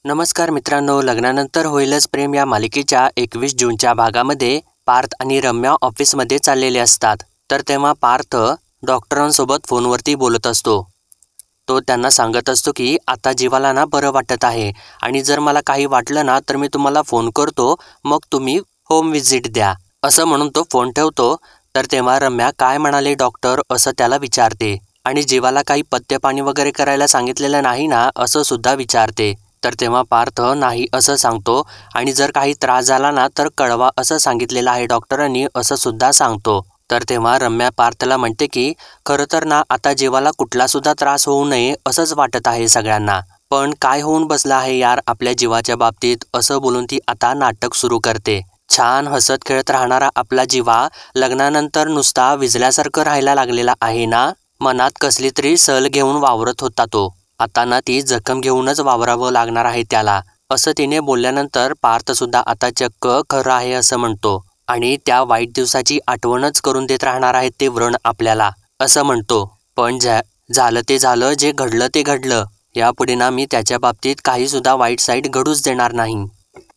नमस्कार मित्रांनो, लग्नानंतर होईलच प्रेम या मालिकेच्या 21 जूनच्या भागामध्ये पार्थ आणि रम्या ऑफिसमध्ये चाललेले असतात. तर तेव्हा पार्थ डॉक्टरांसोबत फोनवरती बोलत असतो. तो त्यांना सांगत असतो की आता जीवाला ना बरं वाटत आहे आणि जर मला काही वाटलं ना तर मी तुम्हाला फोन करतो, मग तुम्ही होम विजिट द्या, असं म्हणून तो फोन ठेवतो. तर तेव्हा रम्या काय म्हणाले डॉक्टर असं त्याला विचारते आणि जीवाला काही पथ्यपाणी वगैरे करायला सांगितलेलं नाही ना असं सुद्धा विचारते. तर तेव्हा पार्थ नाही असं सांगतो आणि जर काही त्रास झाला ना तर कळवा असं सांगितलेलं आहे डॉक्टरांनी असं सुद्धा सांगतो. तर तेव्हा रम्या पार्थला म्हणते की खरं तर ना आता जीवाला कुठला सुद्धा त्रास होऊ नये असंच वाटत आहे सगळ्यांना, पण काय होऊन बसलं आहे यार आपल्या जीवाच्या बाबतीत, असं बोलून ती आता नाटक सुरू करते. छान हसत खेळत राहणारा आपला जीवा लग्नानंतर नुसता विजल्यासारखं राहायला लागलेला आहे ना. मनात कसली तरी सल घेऊन वावरत होता तो. आता ना ती जखम घेऊनच वावरावं लागणार आहे त्याला, असं तिने बोलल्यानंतर पार्थ सुद्धा आता चक्क खरं आहे असं म्हणतो आणि त्या वाईट दिवसाची आठवणच करून देत राहणार आहे ते व्रण आपल्याला, असं म्हणतो. पण झालं ते झालं, जे घडलं ते घडलं. यापुढे ना मी त्याच्या बाबतीत काही सुद्धा वाईट साईड घडूच देणार नाही.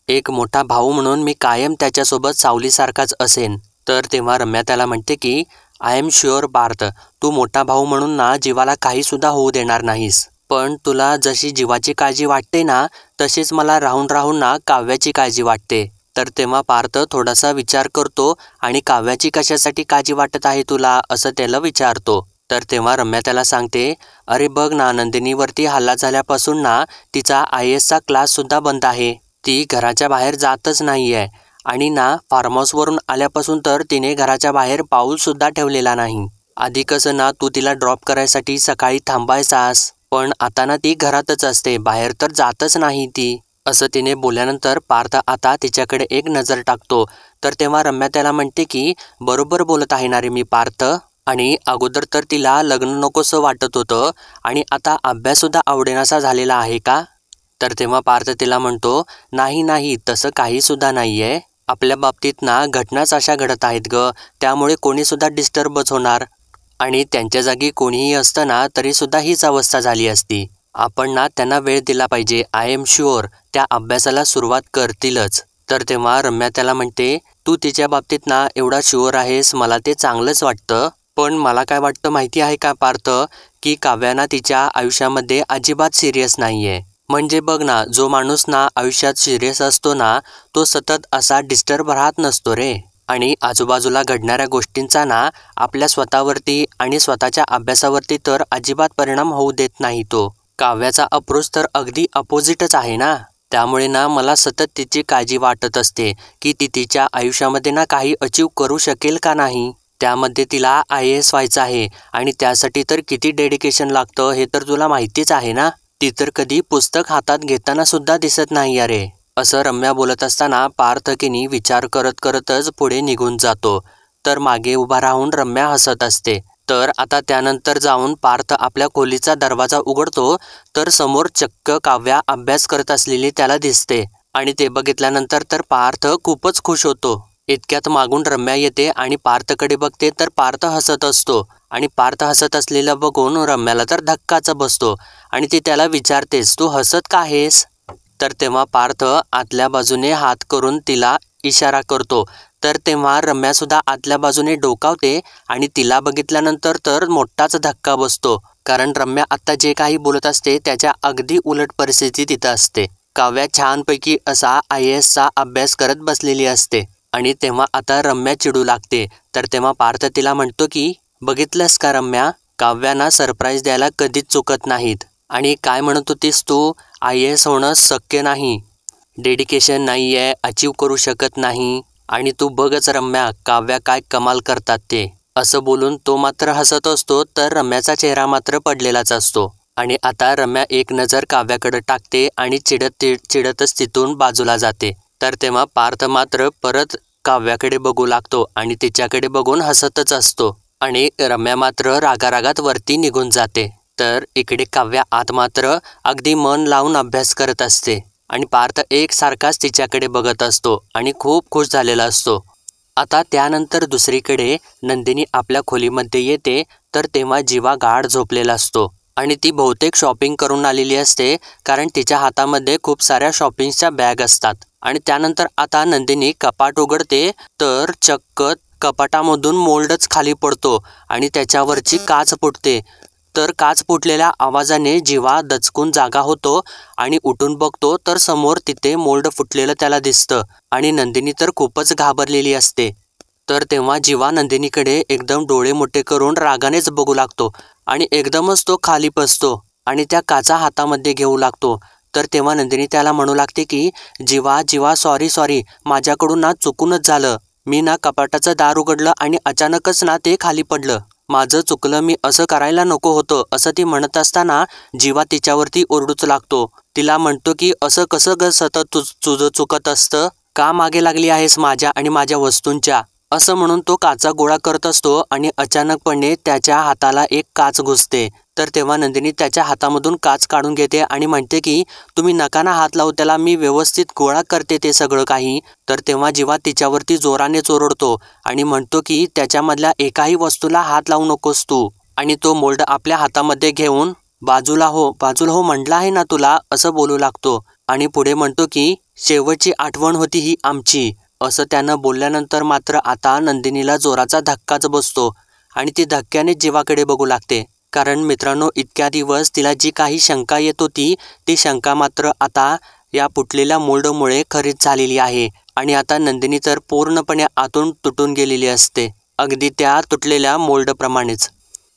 एक मोठा भाऊ म्हणून मी कायम त्याच्यासोबत सावलीसारखाच असेन. तर तेव्हा रम्या त्याला म्हणते की आय एम शुअर पार्थ, तू मोठा भाऊ म्हणून ना जीवाला काही सुद्धा होऊ देणार नाहीस. पण तुला जशी जीवाची काळजी वाटते ना तशीच मला राहून राहून ना काव्याची काळजी वाटते. तर तेव्हा पार्थ थोडासा विचार करतो आणि काव्याची कशासाठी काळजी वाटत आहे तुला असं त्याला विचारतो. तर तेव्हा रम्या त्याला सांगते, अरे बघ ना, नंदिनीवरती हल्ला झाल्यापासून ना तिचा IASचा क्लास सुद्धा बंद आहे. ती घराच्या बाहेर जातच नाहीये आणि ना फार्म हाऊसवरून आल्यापासून तर तिने घराच्या बाहेर पाऊल सुद्धा ठेवलेला नाही. आधी कसं ना तू तिला ड्रॉप करायसाठी सकाळी थांबायचास, पण आता ना ती घरातच असते, बाहेर तर जातच नाही ती, असं तिने बोलल्यानंतर पार्थ आता तिच्याकडे एक नजर टाकतो. तर तेव्हा रम्या त्याला म्हणते की बरोबर बोलत आहे ना रे मी पार्थ, आणि अगोदर तर तिला लग्न नकोसं वाटत होतं आणि आता अभ्याससुद्धा आवडेनासा झालेला आहे का. तर तेव्हा पार्थ तिला म्हणतो नाही नाही तसं काही सुद्धा नाहीये, आपल्या बाबतीत ना घटनाच अशा घडत आहेत ग, त्यामुळे कोणीसुद्धा डिस्टर्बच होणार आणि त्यांच्या जागी कोणीही असतं ना तरीसुद्धा हीच अवस्था झाली असती. आपण ना त्यांना वेळ दिला पाहिजे. आय एम शुअर त्या अभ्यासाला सुरुवात करतीलच. तर तेव्हा रम्या त्याला म्हणते तू तिच्या बाबतीत ना एवढा शुअर आहेस, मला ते चांगलंच वाटतं, पण मला काय वाटतं माहिती आहे का पार्थ, की काव्याना तिच्या आयुष्यामध्ये अजिबात सिरियस नाहीये. म्हणजे बघ ना, जो माणूस ना आयुष्यात सिरियस असतो ना तो सतत असा डिस्टर्ब राहत नसतो रे, आणि आजूबाजूला घडणाऱ्या गोष्टींचा ना आपल्या स्वतःवरती आणि स्वतःच्या अभ्यासावरती तर अजिबात परिणाम होऊ देत नाही तो. काव्याचा अप्रोच तर अगदी अपोजिटच आहे ना. त्यामुळे ना मला सतत तिची काळजी वाटत असते की ती तिच्या आयुष्यामध्ये ना काही अचीव करू शकेल का नाही. त्यामध्ये तिला IAS व्हायचं आहे आणि त्यासाठी तर किती डेडिकेशन लागतं हे तर तुला माहितीच आहे ना. ती तर कधी पुस्तक हातात घेताना सुद्धा दिसत नाही अरे, असं रम्या बोलत असताना पार्थ किनी विचार करत करतच पुढे निघून जातो. तर मागे उभा राहून रम्या हसत असते. तर आता त्यानंतर जाऊन पार्थ आपल्या खोलीचा दरवाजा उघडतो तर समोर चक्क काव्या अभ्यास करत असलेली त्याला दिसते आणि ते बघितल्यानंतर तर पार्थ खूपच खुश होतो. इतक्यात मागून रम्या येते आणि पार्थकडे बघते तर पार्थ हसत असतो आणि पार्थ हसत असलेलं बघून रम्याला तर धक्काच बसतो आणि ती त्याला विचारतेस तू हसत का आहेस. तर तेव्हा पार्थ आतल्या बाजूने हात करून तिला इशारा करतो. तर तेव्हा रम्या सुद्धा आतल्या बाजूने डोकावते आणि तिला बघितल्यानंतर तर मोठाच धक्का बसतो, कारण रम्या आता जे काही बोलत असते त्याच्या अगदी उलट परिस्थिती तिथं असते. काव्या छानपैकी असा IASचा अभ्यास करत बसलेली असते आणि तेव्हा आता रम्या चिडू लागते. तर तेव्हा पार्थ तिला म्हणतो की बघितलंस का रम्या, काव्यांना सरप्राईज द्यायला कधीच चुकत नाहीत. आणि काय म्हणत होतीस तू, IAS होणं शक्य नाही, डेडिकेशन नाही आहे, अचीव करू शकत नाही, आणि तू बघच रम्या काव्या काय कमाल करतात ते, असं बोलून तो मात्र हसत असतो. तर रम्याचा चेहरा मात्र पडलेलाच असतो आणि आता रम्या एक नजर काव्याकडे टाकते आणि चिडतच तिथून बाजूला जाते. तर तेव्हा पार्थ मात्र परत काव्याकडे बघू लागतो आणि तिच्याकडे बघून हसतच असतो आणि रम्या मात्र रागारागात वरती निघून जाते. तर इकडे काव्या आत मात्र अगदी मन लावून अभ्यास करत असते आणि पार्थ एकसारखाच तिच्याकडे बघत असतो आणि खूप खुश झालेला असतो. आता त्यानंतर दुसरीकडे नंदिनी आपल्या खोलीमध्ये येते तर तेव्हा जीवा गाढ झोपलेला असतो आणि ती बहुतेक शॉपिंग करून आलेली असते, कारण तिच्या हातामध्ये खूप साऱ्या शॉपिंगच्या बॅग असतात. आणि त्यानंतर आता नंदिनी कपाट उघडते, तर चक्क कपाटामधून मोल्डच खाली पडतो आणि त्याच्यावरची काच फुटते. तर काच फुटलेल्या आवाजाने जीवा दचकून जागा होतो आणि उठून बघतो, तर समोर तिथे मोल्ड फुटलेलं त्याला दिसतं आणि नंदिनी तर खूपच घाबरलेली असते. तर तेव्हा जीवा नंदिनीकडे एकदम डोळे मोठे करून रागानेच बघू लागतो आणि एकदमच तो खाली बसतो आणि त्या काचा हातामध्ये घेऊ लागतो. तर तेव्हा नंदिनी त्याला म्हणू लागते की जीवा जीवा सॉरी माझ्याकडून ना चुकूनच झालं. मी ना कपाटाचं दार उघडलं आणि अचानकच ना ते खाली पडलं. माझं चुकलं, मी असं करायला नको होतं, असं ती म्हणत असताना जीवा तिच्यावरती ओरडूच लागतो. तिला म्हणतो की असं कसं ग सतत तुझं चुकत असतं, का मागे लागली आहेस माझ्या आणि माझ्या वस्तूंच्या, असं म्हणून तो काचा गोळा करत असतो आणि अचानकपणे त्याच्या हाताला एक काच घुसते. तर तेव्हा नंदिनी त्याच्या हातामधून काच काढून घेते आणि म्हणते की तुम्ही नका हात लावू त्याला, मी व्यवस्थित गोळा करते ते सगळं काही. तर तेव्हा जीवा तिच्यावरती जोराने ओरडतो आणि म्हणतो की त्याच्यामधल्या एकाही वस्तूला हात लावू नकोस तू. आणि तो मोल्ड आपल्या हातामध्ये घेऊन बाजूला हो म्हटलं आहे ना तुला, असं बोलू लागतो. आणि पुढे म्हणतो की शेवटची आठवण होती ही आमची, असं त्यानं बोलल्यानंतर मात्र आता नंदिनीला जोराचा धक्काच बसतो आणि ती धक्क्याने जीवाकडे बघू लागते. कारण मित्रांनो, इतक्या दिवस तिला जी काही शंका येत होती, ती शंका मात्र आता या फुटलेल्या मोल्डमुळे खरीच झालेली आहे. आणि आता नंदिनी तर पूर्णपणे आतून तुटून गेलेली असते, अगदी त्या तुटलेल्या मोल्डप्रमाणेच.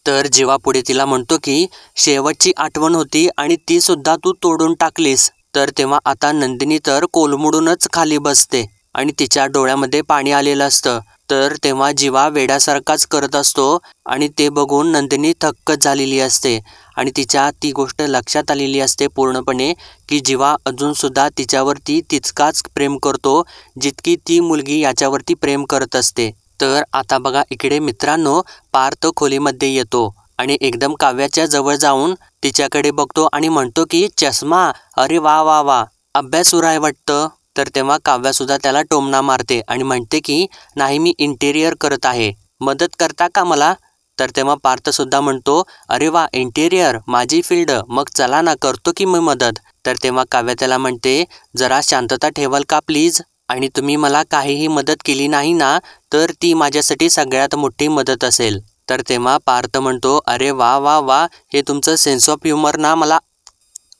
तर जीवा पुढे तिला म्हणतो की शेवटची आठवण होती आणि ती सुद्धा तू तोडून टाकलीस. तर तेव्हा आता नंदिनी तर कोलमडूनच खाली बसते आणि तिच्या डोळ्यामध्ये पाणी आलेलं असतं. तर तेव्हा जीवा वेड्यासारखाच करत असतो आणि ते बघून नंदिनी थक्कच झालेली असते आणि तिच्या ती गोष्ट लक्षात आलेली असते पूर्णपणे की जीवा अजूनसुद्धा तिच्यावरती तितकाच प्रेम करतो जितकी ती मुलगी याच्यावरती प्रेम करत असते. तर आता बघा इकडे मित्रांनो, पार्थ खोलीमध्ये येतो आणि एकदम काव्याच्या जवळ जाऊन तिच्याकडे बघतो आणि म्हणतो की चष्मा, अरे वा वा वा, अभ्यास सुरू आहे वाटतं. तर तेव्हा काव्यासुद्धा त्याला टोमणा मारते आणि म्हणते की नाही, मी इंटेरियर करत आहे, मदत करता का मला. तर तेव्हा पार्थसुद्धा म्हणतो अरे वा, इंटेरियर माझी फील्ड, मग चला ना, करतो की मी मदत. तर तेव्हा काव्या त्याला म्हणते जरा शांतता ठेवाल का प्लीज, आणि तुम्ही मला काहीही मदत केली नाही ना, तर ती माझ्यासाठी सगळ्यात मोठी मदत असेल. तर तेव्हा पार्थ म्हणतो अरे वा वा वा, हे तुमचं सेन्स ऑफ ह्युमर ना मला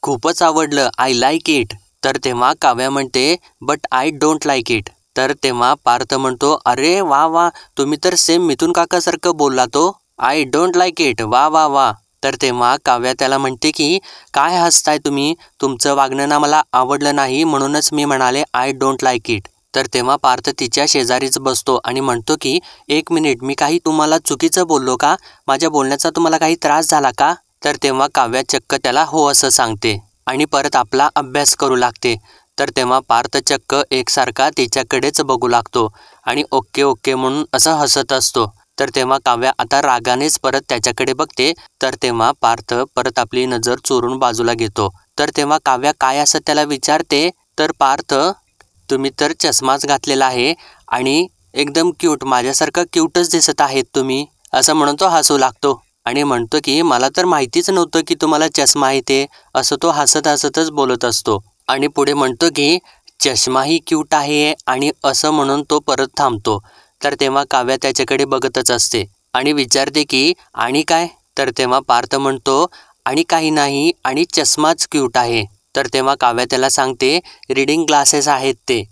खूपच आवडलं, आय लाईक इट. तर तेव्हा काव्या म्हणते but I don't like it. तर तेव्हा पार्थ म्हणतो अरे वा वा, तुम्ही तर सेम मिथुन काकासारखं बोलला तो, आय डोंट लाईक इट, वा वा वा. तर तेव्हा काव्या त्याला म्हणते की काय हसताय तुम्ही, तुमचं वागणं ना मला आवडलं नाही, म्हणूनच मी म्हणाले आय डोंट लाईक इट. तर तेव्हा पार्थ तिच्या शेजारीच बसतो आणि म्हणतो की एक मिनिट, मी काही तुम्हाला चुकीचं बोललो का, माझ्या बोलण्याचा तुम्हाला काही त्रास झाला का. तर तेव्हा काव्या चक्क त्याला हो असं सांगते आणि परत आपला अभ्यास करू लागते. तर तेव्हा पार्थ चक्क एकसारखा तिच्याकडेच बघू लागतो आणि ओके ओके म्हणून असं हसत असतो. तर तेव्हा काव्या आता रागानेच परत त्याच्याकडे बघते. तर तेव्हा पार्थ परत आपली नजर चोरून बाजूला घेतो. तर तेव्हा काव्या काय असं त्याला विचारते. तर पार्थ, तुम्ही तर चष्माच घातलेला आहे आणि एकदम क्यूट, माझ्यासारखं क्यूटच दिसत आहेत तुम्ही, असं म्हणून तो हसू लागतो आणि म्हणतो की मला तर माहितीच नव्हतं की तुम्हाला चष्मा आहे ते, असं तो हसत हसतच बोलत असतो. आणि पुढे म्हणतो की चष्माही क्यूट आहे, आणि असं म्हणून तो परत थांबतो. तर तेव्हा काव्या त्याच्याकडे बघतच असते आणि विचारते की आणि काय. तर तेव्हा पार्थ म्हणतो आणि काही नाही, आणि चष्माच क्यूट आहे. तर तेव्हा काव्या त्याला सांगते रीडिंग ग्लासेस आहेत ते.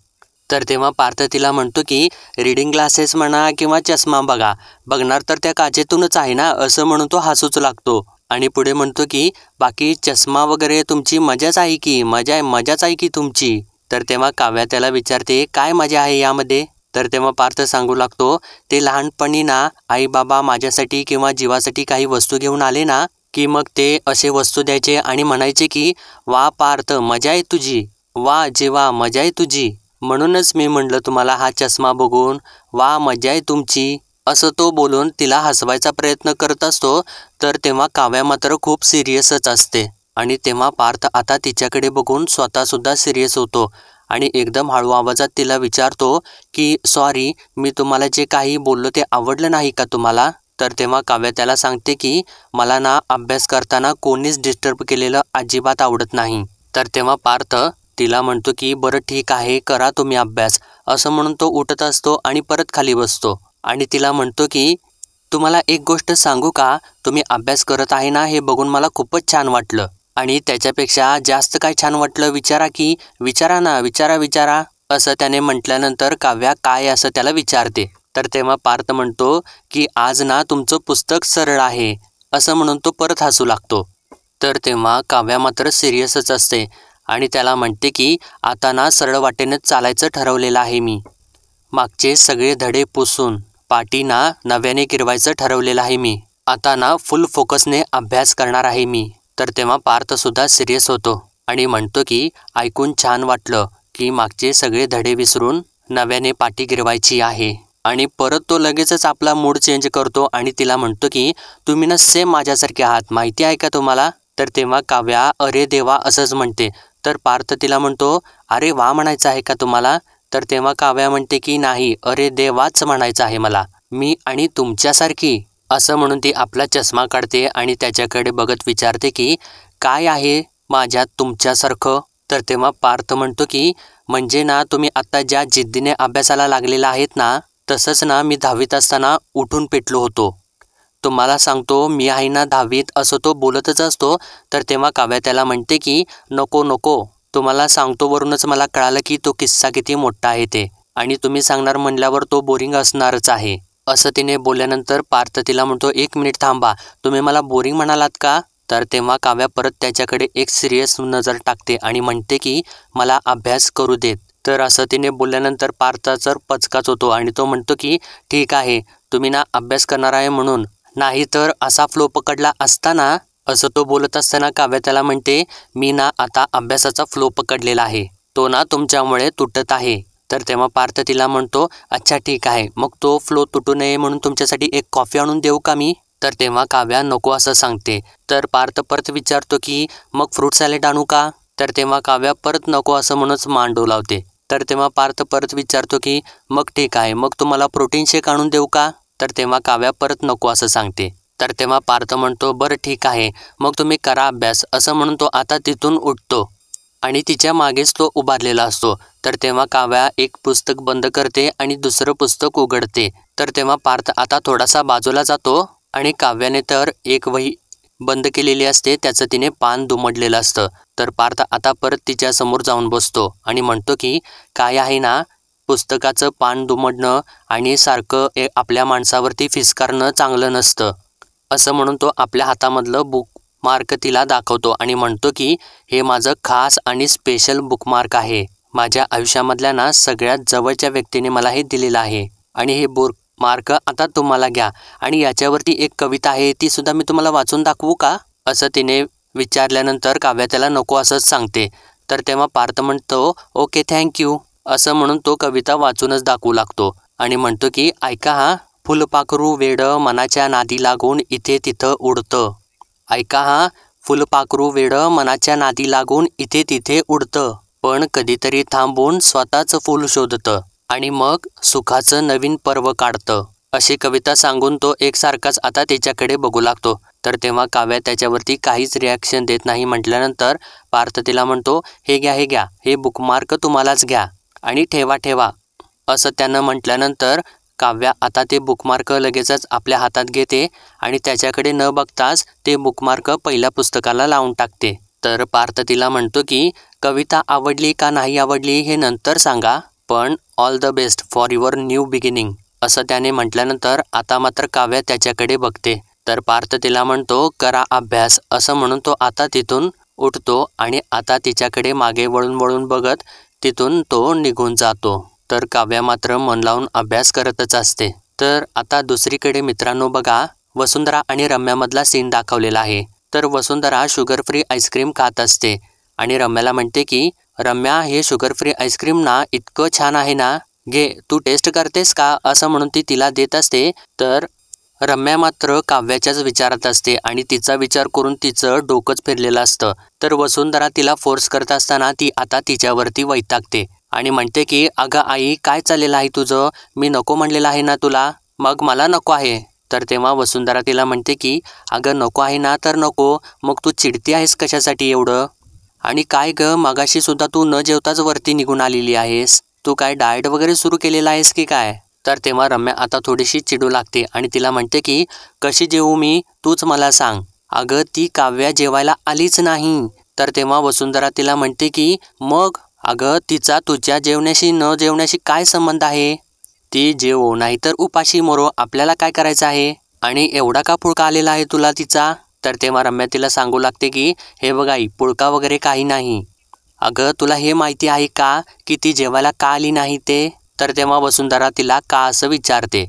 तर तेव्हा पार्थ तिला म्हणतो की रीडिंग ग्लासेस म्हणा किंवा चष्मा बघणार तर त्या काचेतूनच आहे ना, असं म्हणून तो हसूच लागतो आणि पुढे म्हणतो की बाकी चष्मा वगैरे तुमची मजाच आहे की, मजाच आहे की तुमची. तर तेव्हा काव्या त्याला विचारते काय मजा आहे यामध्ये. तर तेव्हा पार्थ सांगू लागतो ते लहानपणी ना आई बाबा माझ्यासाठी किंवा जीवासाठी काही वस्तू घेऊन आले ना, की मग ते असे वस्तू द्यायचे आणि म्हणायचे की वा पार्थ, मजा आहे तुझी, वा जीवा, मजा आहे तुझी, म्हणूनच मी म्हणलं तुम्हाला हा चष्मा बघून, वा मजा आहे तुमची, असं तो बोलून तिला हसवायचा प्रयत्न करत असतो. तर तेव्हा काव्या मात्र खूप सिरियसच असते आणि तेव्हा पार्थ आता तिच्याकडे बघून स्वतःसुद्धा सिरियस होतो आणि एकदम हळू आवाजात तिला विचारतो की सॉरी, मी तुम्हाला जे काही बोललो ते आवडलं नाही का तुम्हाला. तर तेव्हा काव्या त्याला सांगते की मला ना अभ्यास करताना कोणीच डिस्टर्ब केलेलं अजिबात आवडत नाही. तर तेव्हा पार्थ तिला म्हणतो की बरं ठीक आहे, करा तुम्ही अभ्यास, असं म्हणून तो उठत असतो आणि परत खाली बसतो आणि तिला म्हणतो की तुम्हाला एक गोष्ट सांगू का, तुम्ही अभ्यास करत आहे ना हे बघून मला खूपच छान वाटलं आणि त्याच्यापेक्षा जास्त काय छान वाटलं विचारा की, विचारा ना, विचारा असं त्याने म्हटल्यानंतर काव्या काय असं त्याला विचारते. तर तेव्हा पार्थ म्हणतो की आज ना तुमचं पुस्तक सरळ आहे, असं म्हणून तो परत हसू लागतो. तर तेव्हा काव्या मात्र सिरियसच असते आणि त्याला म्हणते की आता ना सरळ वाटेनेच चालायचं ठरवलेलं आहे मी. मागचे सगळे धडे पुसून पाटी ना नव्याने गिरवायचं ठरवलेलं आहे मी. आता ना फुल फोकसने अभ्यास करणार आहे मी. तर तेव्हा पार्थ सुद्धा सिरियस होतो आणि म्हणतो की ऐकून छान वाटलं की मागचे सगळे धडे विसरून नव्याने पाटी गिरवायची आहे. आणि परत तो लगेचच आपला मूड चेंज करतो आणि तिला म्हणतो की तुम्ही ना सेम माझ्यासारखे आहात, माहिती आहे का तुम्हाला. तर तेव्हा काव्या अरे देवा असंच म्हणते. तर पार्थ तिला म्हणतो अरे वा म्हणायचं आहे का तुम्हाला. तर तेव्हा काव्या म्हणते की नाही, अरे देवाच म्हणायचं आहे मला, मी आणि तुमच्यासारखी, असं म्हणून ती आपला चष्मा काढते आणि त्याच्याकडे बघत विचारते की काय आहे माझ्यात तुमच्यासारखं. तर तेव्हा पार्थ म्हणतो की म्हणजे ना तुम्ही आत्ता ज्या जिद्दीने अभ्यासाला लागलेला आहेत ना, तसंच ना मी 10वीत असताना उठून पेटलो होतो. तुम्हाला सांगतो मी आहे ना 10वीत, असं तो बोलतच असतो. तर तेव्हा काव्या त्याला म्हणते की नको, तुम्हाला सांगतो वरूनच मला कळालं की तो किस्सा किती मोठा आहे ते, आणि तुम्ही सांगणार म्हणल्यावर तो बोरिंग असणारच आहे. असं तिने बोलल्यानंतर पार्थ तिला म्हणतो 1 मिनिट थांबा, तुम्ही मला बोरिंग म्हणालात का. तर तेव्हा काव्या परत त्याच्याकडे एक सिरियस नजर टाकते आणि म्हणते की मला अभ्यास करू देत. तर असं तिने बोलल्यानंतर पार्थाचा पचकाच होतो आणि तो म्हणतो की ठीक आहे, तुम्ही ना अभ्यास करणार आहे म्हणून, नाही तर असा फ्लो पकडला असता ना. असं तो बोलत असताना काव्या त्याला म्हणते मी ना आता अभ्यासाचा फ्लो पकडलेला आहे, तो ना तुमच्यामुळे तुटत आहे. तर तेव्हा पार्थ तिला म्हणतो अच्छा ठीक आहे, मग तो फ्लो तुटू नये म्हणून तुमच्यासाठी एक कॉफी आणून देऊ का मी. तर तेव्हा काव्या नको असं सांगते. तर पार्थ परत विचारतो की मग फ्रूट सॅलेड आणू का. तर तेव्हा काव्या परत नको असं म्हणूनच मान डोलावते. तर तेव्हा पार्थ परत विचारतो की मग ठीक आहे, मग तुम्हाला प्रोटीन शेक आणून देऊ का. तर तेव्हा काव्या परत नको असं सांगते. तर तेव्हा पार्थ म्हणतो बरं ठीक आहे, मग तुम्ही करा अभ्यास, असं म्हणून तो आता तिथून उठतो आणि तिच्या मागेच तो उभारलेला असतो. तर तेव्हा काव्या एक पुस्तक बंद करते आणि दुसरं पुस्तक उघडते. तर तेव्हा पार्थ आता थोडासा बाजूला जातो आणि काव्याने तर एक वही बंद केलेली असते, त्याचं तिने पान दुमडलेलं असतं. तर पार्थ आता परत तिच्या समोर जाऊन बसतो आणि म्हणतो की काय आहे ना, पुस्तकाचं पान दुमडणं आणि सारखं आपल्या माणसावरती फिस्कारणं चांगलं नसतं, असं म्हणून तो आपल्या हातामधलं बुकमार्क तिला दाखवतो आणि म्हणतो की हे माझं खास आणि स्पेशल बुकमार्क आहे. माझ्या आयुष्यामधल्या ना सगळ्यात जवळच्या व्यक्तीने मला हे दिलेलं आहे आणि हे बुकमार्क आता तुम्हाला घ्या, आणि याच्यावरती एक कविता आहे, ती सुद्धा मी तुम्हाला वाचून दाखवू का. असं तिने विचारल्यानंतर काव्या त्याला नको असंच सांगते. तर तेव्हा पार्थ म्हणतो ओके थँक्यू, असं म्हणून तो कविता वाचूनच दाखवू लागतो आणि म्हणतो की ऐका हा, फुलपाखरू वेडं मनाच्या नादी लागून इथे तिथं उडतं. ऐका हा, फुलपाखरू वेडं मनाच्या नादी लागून इथे तिथे उडतं, पण कधीतरी थांबून स्वतःचं फूल शोधतं आणि मग सुखाचं नवीन पर्व काढतं. अशी कविता सांगून तो एकसारखाच आता तिच्याकडे बघू लागतो. तर तेव्हा काव्या त्याच्यावरती काहीच रिॲक्शन देत नाही. म्हटल्यानंतर पार्थ तिला म्हणतो हे घ्या, हे बुकमार्क तुम्हालाच घ्या आणि ठेवा, असं त्यानं म्हटल्यानंतर काव्या आता ते बुकमार्क लगेचच आपल्या हातात घेते आणि त्याच्याकडे न बघताच ते बुकमार्क पहिल्या पुस्तकाला लावून टाकते. तर पार्थ तिला म्हणतो की कविता आवडली का नाही आवडली हे नंतर सांगा, पण all the best for your new beginning, असं त्याने म्हटल्यानंतर आता मात्र काव्या त्याच्याकडे बघते. तर पार्थ तिला म्हणतो करा अभ्यास, असं म्हणून तो आता तिथून उठतो आणि आता तिच्याकडे मागे वळून बघत तिथून तो निघून जातो. तर काव्या मात्र मन लावून अभ्यास करतच असते. तर आता दुसरीकडे मित्रांनो बघा, वसुंधरा आणि रम्यामधला सीन दाखवलेला आहे. तर वसुंधरा शुगर फ्री आईस्क्रीम खात असते आणि रम्याला म्हणते की रम्या, हे शुगर फ्री आईस्क्रीम ना इतकं छान आहे ना, घे तू टेस्ट करतेस का, असं म्हणून ती तिला देत असते. तर रम्या मात्र काव्याच्याच विचारात असते आणि तिचा विचार करून तिचं डोकंच फिरलेलं असतं. तर वसुंधरा तिला फोर्स करत असताना ती आता तिच्यावरती वैतागते आणि म्हणते की अगं आई, काय चाललेलं आहे तुझं, मी नको म्हणलेलं आहे ना तुला, मग मला नको आहे. तर तेव्हा वसुंधरा तिला म्हणते की अगं नको आहे ना तर नको, मग तू चिडती आहेस कशासाठी एवढं? आणि काय ग, मगाशी सुद्धा तू न जेवताच वरती निघून आलेली आहेस. तू काय डाएट वगैरे सुरू केलेला आहेस की काय? तर तेव्हा रम्या आता थोडीशी चिडू लागते आणि तिला म्हणते की कशी जेवू मी, तूच मला सांग. अगं ती काव्या जेवायला आलीच नाही. तर तेव्हा वसुंधरा तिला म्हणते की मग? अगं तिचा तुझ्या जेवण्याशी न जेवण्याशी काय संबंध आहे? ती जेवो नाहीतर उपाशी मरो, आपल्याला काय करायचं आहे? आणि एवढा का पुळका आलेला आहे तुला तिचा? तर तेव्हा रम्या तिला सांगू लागते की हे बघ आई, पुळका वगैरे काही नाही. अगं तुला हे माहिती आहे का की ती जेवायला का आली नाही ते? तर तेव्हा वसुंधरा तिला का असं विचारते.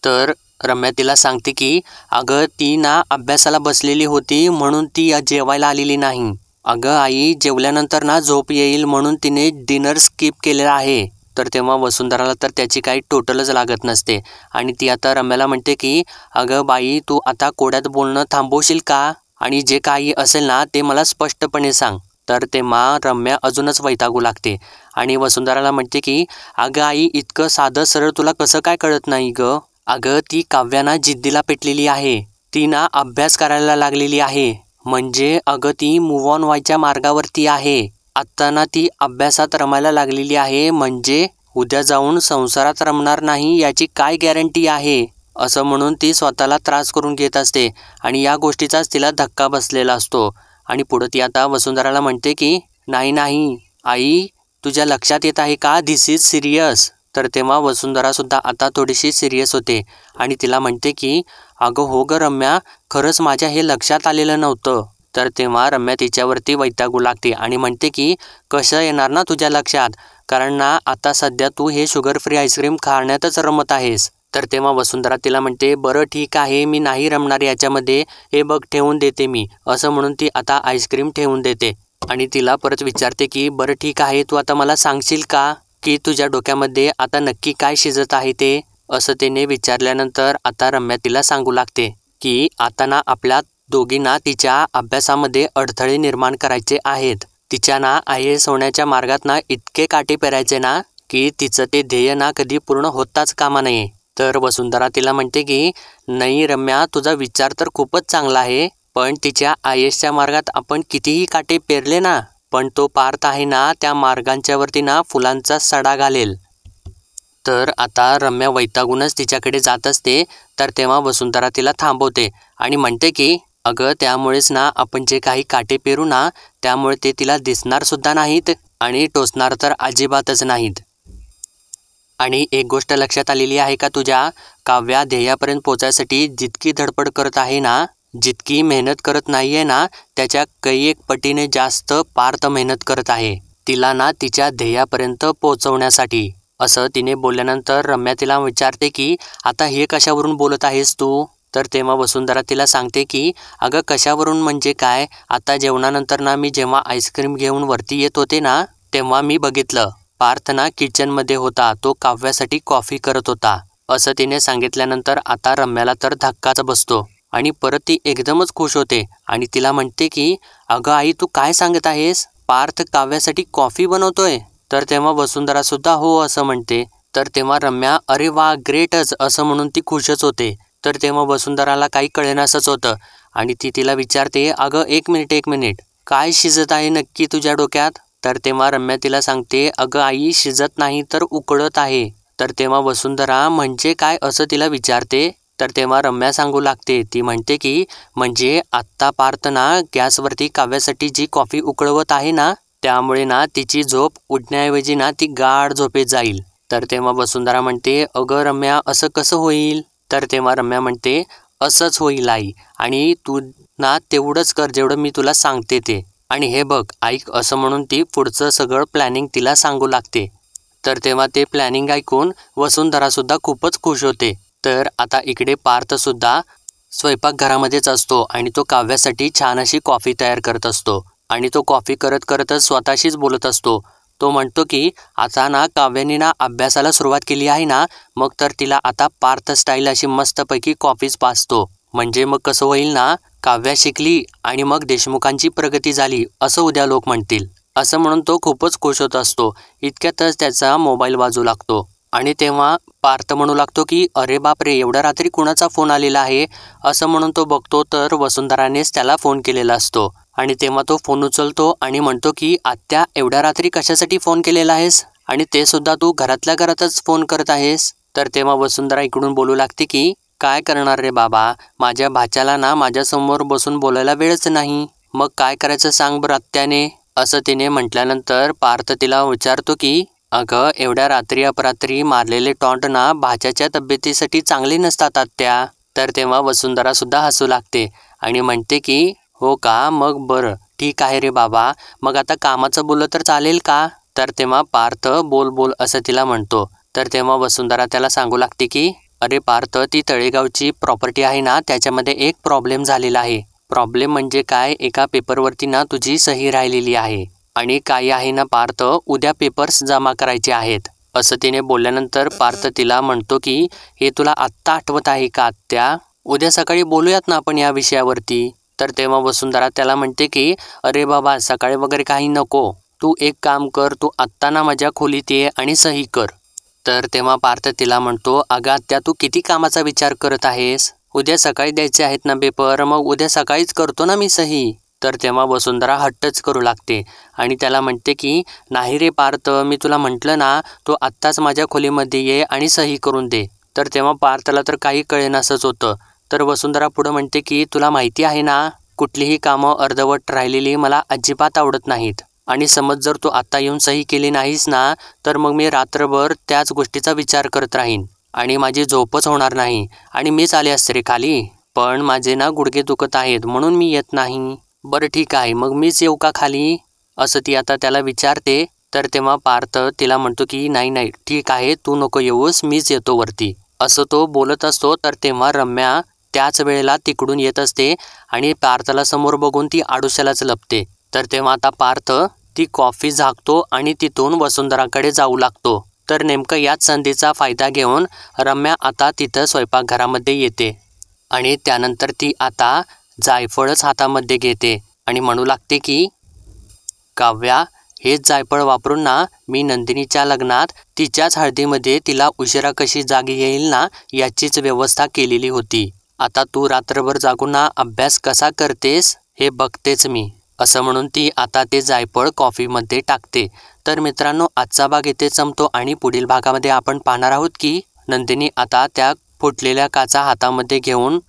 तर रम्या तिला सांगते की अगं ती ना अभ्यासाला बसलेली होती म्हणून ती जेवायला आलेली नाही. अगं आई, जेवल्यानंतर ना झोप येईल म्हणून तिने डिनर स्किप केलेला आहे. तर तेव्हा वसुंधराला तर त्याची काही टोटलच लागत नसते आणि ती आता रम्याला म्हणते की अगं बाई, तू आता कोड्यात बोलणं थांबवशील का? आणि जे काही असेल ना ते मला स्पष्टपणे सांग. तर तेव्हा रम्या अजूनच वैतागू लागते आणि वसुंधराला म्हणते की अगं आई, इतकं साधं सरळ तुला कसं काय कळत नाही ग? अगं ती काव्याना जिद्दीला पेटलेली आहे. ती ना अभ्यास करायला लागलेली आहे. म्हणजे अगं ती मूव्ह ऑन व्हायच्या मार्गावरती आहे. आत्ता ना ती अभ्यासात रमायला लागलेली आहे, म्हणजे उद्या जाऊन संसारात रमणार नाही याची काय गॅरंटी आहे? असं म्हणून ती स्वतःला त्रास करून घेत असते आणि या गोष्टीचाच तिला धक्का बसलेला असतो. आणि पुढे ती आता वसुंधराला म्हणते की नाही नाही आई, तुझ्या लक्षात येत आहे का, धिस इज सिरियस. तर तेव्हा वसुंधरा सुद्धा आता थोडीशी सिरियस होते आणि तिला म्हणते की अगं हो ग रम्या, खरंच माझ्या हे लक्षात आलेलं नव्हतं. तर तेव्हा रम्या तिच्यावरती वैतागू लागते आणि म्हणते की कसं येणार ना तुझ्या लक्षात, कारण ना आता सध्या तू हे शुगर फ्री आईस्क्रीम खाण्यातच रमत आहेस. तर तेव्हा वसुंधरा तिला म्हणते बरं ठीक आहे, मी नाही रमणार याच्यामध्ये, हे बघ ठेवून देते मी. असं म्हणून ती आता आईस्क्रीम ठेवून देते आणि तिला परत विचारते की बरं ठीक आहे, तू आता मला सांगशील का की तुझ्या डोक्यामध्ये आता नक्की काय शिजत आहे ते? असं तिने विचारल्यानंतर आता रम्या तिला सांगू लागते की आता ना आपल्या दोघींना तिच्या अभ्यासामध्ये अडथळे निर्माण करायचे आहेत. तिच्या ना IAS होण्याच्या मार्गात ना इतके काटे पेरायचे ना की तिचं ते ध्येय ना कधी पूर्ण होताच कामा नये. तर वसुंधरा तिला म्हणते की नाही रम्या, तुझा विचार तर खूपच चांगला आहे, पण तिच्या IASच्या मार्गात आपण कितीही काटे पेरले ना, पण तो पार्थ आहे ना त्या मार्गांच्यावरती ना फुलांचा सडा घालेल. तर आता रम्या वैतागूनच तिच्याकडे जात असते. तर तेव्हा वसुंधरा तिला थांबवते आणि म्हणते की अगं त्यामुळेच ना आपण जे काही काटे पेरू ना, त्यामुळे ते तिला दिसणार सुद्धा नाहीत आणि टोचणार तर अजिबातच नाहीत. आणि एक गोष्ट लक्षात आलेली आहे का तुझ्या, काव्या ध्येयापर्यंत पोचायसाठी जितकी धडपड करत आहे ना, जितकी मेहनत करत नाहीये ना, त्याच्या कैक पटीने जास्त पार्थ मेहनत करत आहे तिला ना तिच्या ध्येयापर्यंत पोहोचवण्यासाठी. असं तिने बोलल्यानंतर रम्या तिला विचारते की आता हे कशावरून बोलत आहेस तू? तर तेव्हा वसुंधरा तिला सांगते की अगं कशावरून म्हणजे काय, आता जेवणानंतर ना मी जेव्हा आईस्क्रीम घेऊन वरती येत होते ना, तेव्हा मी बघितलं पार्थ ना किचनमध्ये होता, तो काव्यासाठी कॉफी करत होता. असं तिने सांगितल्यानंतर आता रम्याला तर धक्काच बसतो आणि परत ती एकदमच खुश होते आणि तिला म्हणते की अगं आई, तू काय सांगत आहेस, पार्थ काव्यासाठी कॉफी बनवतोय? तर तेव्हा वसुंधरा सुद्धा हो असं म्हणते. तर तेव्हा रम्या अरे वा ग्रेटच असं म्हणून ती खुशच होते. तर तेव्हा वसुंधराला काही कळेनासंच होतं आणि ती तिला विचारते अगं एक मिनिट, काय शिजत आहे नक्की तुझ्या डोक्यात? तर तेव्हा रम्या तिला सांगते अगं आई, शिजत नाही तर उकळत आहे. तर तेव्हा वसुंधरा म्हणजे काय असं तिला विचारते. तर तेव्हा रम्या सांगू लागते, ती म्हणते की म्हणजे आत्ता पार्थ ना गॅसवरती काव्यासाठी जी कॉफी उकळवत आहे ना, त्यामुळे ना तिची झोप उडण्याऐवजी ना ती गाढ झोपेत जाईल. तर तेव्हा वसुंधरा म्हणते अगं रम्या, असं कसं होईल? तर तेव्हा रम्या म्हणते असंच होईल आई, आणि तू ना तेवढंच कर जेवढं मी तुला सांगते ते. आणि हे बघ ऐक, असं म्हणून ती पुढचं सगळं प्लॅनिंग तिला सांगू लागते. तर तेव्हा ते प्लॅनिंग ऐकून वसुंधरा सुद्धा खूपच खुश होते. तर आता इकडे पार्थ सुद्धा स्वयंपाकघरामध्येच असतो आणि तो काव्यासाठी छान अशी कॉफी तयार करत असतो आणि तो कॉफी करत करतच स्वतःशीच बोलत असतो. तो म्हणतो की आता ना काव्याने ना अभ्यासाला सुरुवात केली आहे ना, मग तर तिला आता पार्थ स्टाईल अशी मस्तपैकी कॉफीच पाजतो. म्हणजे मग कसं होईल ना, काव्या शिकली आणि मग देशमुखांची प्रगती झाली असं उद्या लोक म्हणतील. असं म्हणून तो खूपच खुश होत असतो. इतक्यातच त्याचा मोबाईल वाजू लागतो आणि तेव्हा पार्थ म्हणू लागतो की अरे बापरे, एवढ्या रात्री कुणाचा फोन आलेला आहे. असं म्हणून तो बघतो तर वसुंधरानेच त्याला फोन केलेला असतो. आणि तेव्हा तो फोन उचलतो आणि म्हणतो की आत्या, एवढ्या रात्री कशासाठी फोन केलेला आहेस, आणि ते सुद्धा तू घरातल्या घरातच फोन करत आहेस. तर तेव्हा वसुंधरा इकडून बोलू लागते की काय करणार रे बाबा, माझ्या भाच्याला ना माझ्यासमोर बसून बोलायला वेळच नाही. मग काय करायचं सांग बरं आत्याने. असं तिने म्हटल्यानंतर पार्थ तिला विचारतो की अगं, एवढ्या रात्री अपरात्री मारलेले टॉन्ट ना भाच्याच्या तब्येतीसाठी चांगले नसतात आत्या. तर तेव्हा वसुंधरा सुद्धा हसू लागते आणि म्हणते की हो का, मग बरं ठीक आहे रे बाबा, मग आता कामाचं बोललं तर चालेल का. तर तेव्हा पार्थ बोल बोल असं तिला म्हणतो. तर तेव्हा वसुंधरा त्याला सांगू लागते की अरे पार्थ, ती तळेगावची प्रॉपर्टी आहे ना, त्याच्यामध्ये एक प्रॉब्लेम झालेला आहे. प्रॉब्लेम म्हणजे काय, एका पेपरवरती ना तुझी सही राहिलेली आहे आणि काय आहे ना पार्थ, उद्या पेपर्स जमा करायचे आहेत. असं तिने बोलल्यानंतर पार्थ तिला म्हणतो की हे तुला आत्ता आठवत आहे का आत्या, उद्या सकाळी बोलूयात ना आपण या विषयावरती. तर तेव्हा वसुंधरा त्याला म्हणते की अरे बाबा, सकाळी वगैरे काही नको, तू एक काम कर, तू आत्ता ना माझ्या खोलीत ये आणि सही कर. तर तेव्हा पार्थ तिला म्हणतो अगं आत्या, तू किती कामाचा विचार करत आहेस, उद्या सकाळी द्यायचे आहेत ना पेपर, मग उद्या सकाळीच करतो ना मी सही. तर तेव्हा वसुंधरा हट्टच करू लागते आणि त्याला म्हणते की नाही रे पार्थ, मी तुला म्हटलं ना, तो आत्ताच माझ्या खोलीमध्ये ये आणि सही करून दे. तर तेव्हा पार्थला तर काही कळेनासंच होतं. तर वसुंधरा पुढं म्हणते की तुला माहिती आहे ना, कुठलीही कामं अर्धवट राहिलेली मला अजिबात आवडत नाहीत. आणि समज जर तू आत्ता येऊन सही केली नाहीस ना, तर मग मी रात्रभर त्याच गोष्टीचा विचार करत राहीन आणि माझी झोपच होणार नाही आणि मीच आले असते रे खाली, पण माझे ना गुडघे दुखत आहेत म्हणून मी येत नाही. बरं ठीक आहे, मग मीच येऊ का खाली, असं ती आता त्याला विचारते. तर तेव्हा पार्थ तिला म्हणतो की नाही नाही ठीक आहे, तू नको येऊस, मीच येतो वरती. असं तो बोलत असतो. तर तेव्हा रम्या त्याच वेळेला तिकडून येत असते आणि पार्थला समोर बघून ती आडुशालाच लपते. तर तेव्हा आता पार्थ ती कॉफी झाकतो आणि तिथून वसुंधराकडे जाऊ लागतो. तर नेमकं याच संधीचा फायदा घेऊन रम्या आता तिथं स्वयंपाकघरामध्ये येते आणि त्यानंतर ती आता जायफळच हातामध्ये घेते आणि म्हणू लागते की काव्या, हेच जायफळ वापरून ना मी नंदिनीच्या लग्नात तिच्याच हळदीमध्ये तिला उशिरा कशी जागी येईल ना, याचीच व्यवस्था केलेली होती. आता तू रात्रभर जागून ना अभ्यास कसा करतेस हे बघतेच मी. असं म्हणून ती आता ते जायफळ कॉफीमध्ये टाकते. तर मित्रांनो, आजचा भाग इथे संपतो आणि पुढील भागामध्ये आपण पाहणार आहोत की नंदिनी आता त्या फुटलेल्या काचा हातामध्ये घेऊन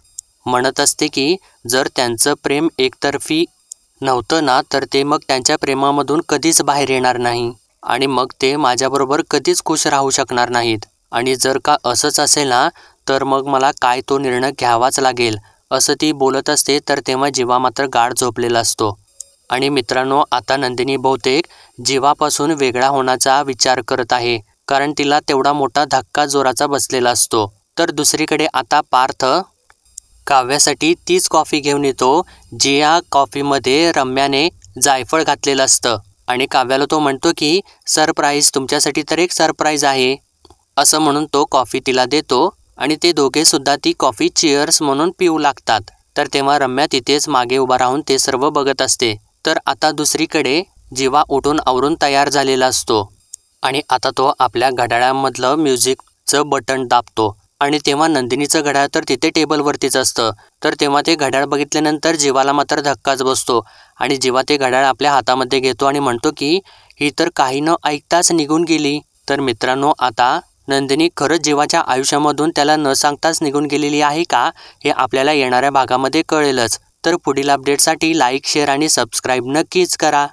म्हणत असते की जर त्यांचं प्रेम एकतर्फी नव्हतं ना, तर ते मग त्यांच्या प्रेमामधून कधीच बाहेर येणार नाही आणि मग ते माझ्याबरोबर कधीच खुश राहू शकणार नाहीत. आणि जर का असंच असेल ना, तर मग मला काय तो निर्णय घ्यावाच लागेल, असं ती बोलत असते. तर तेव्हा जीवा मात्र गाढ झोपलेला असतो. आणि मित्रांनो, आता नंदिनी बहुतेक जीवापासून वेगळा होण्याचा विचार करत आहे, कारण तिला तेवढा मोठा धक्का जोराचा बसलेला असतो. तर दुसरीकडे आता पार्थ काव्यासाठी तीच कॉफी घेऊन येतो, जी या कॉफीमध्ये रम्याने जायफळ घातलेलं असतं. आणि काव्याला तो म्हणतो की सरप्राईज, तुमच्यासाठी तर एक सरप्राईज आहे. असं म्हणून तो कॉफी तिला देतो आणि ते दोघे सुद्धा ती कॉफी चिअर्स म्हणून पिऊ लागतात. तर तेव्हा रम्या तिथेच मागे उभा राहून ते सर्व बघत असते. तर आता दुसरीकडे जीवा उठून आवरून तयार झालेला असतो आणि आता तो आपल्या घड्याळामधलं म्युझिकचं बटन दाबतो आणि तेव्हा नंदिनीचं घड्याळ तर तिथे टेबलवरतीच असतं. तर तेव्हा ते घड्याळ बघितल्यानंतर जीवाला मात्र धक्काच बसतो आणि जीवा ते घड्याळ आपल्या हातामध्ये घेतो आणि म्हणतो की ही तर काही न ऐकताच निघून गेली. तर मित्रांनो, आता नंदिनी खरंच जीवाच्या आयुष्यामधून त्याला न सांगताच निघून गेलेली आहे का, हे आपल्याला येणाऱ्या भागामध्ये कळेलच. तर पुढील अपडेटसाठी लाईक, शेअर आणि सबस्क्राईब नक्कीच करा.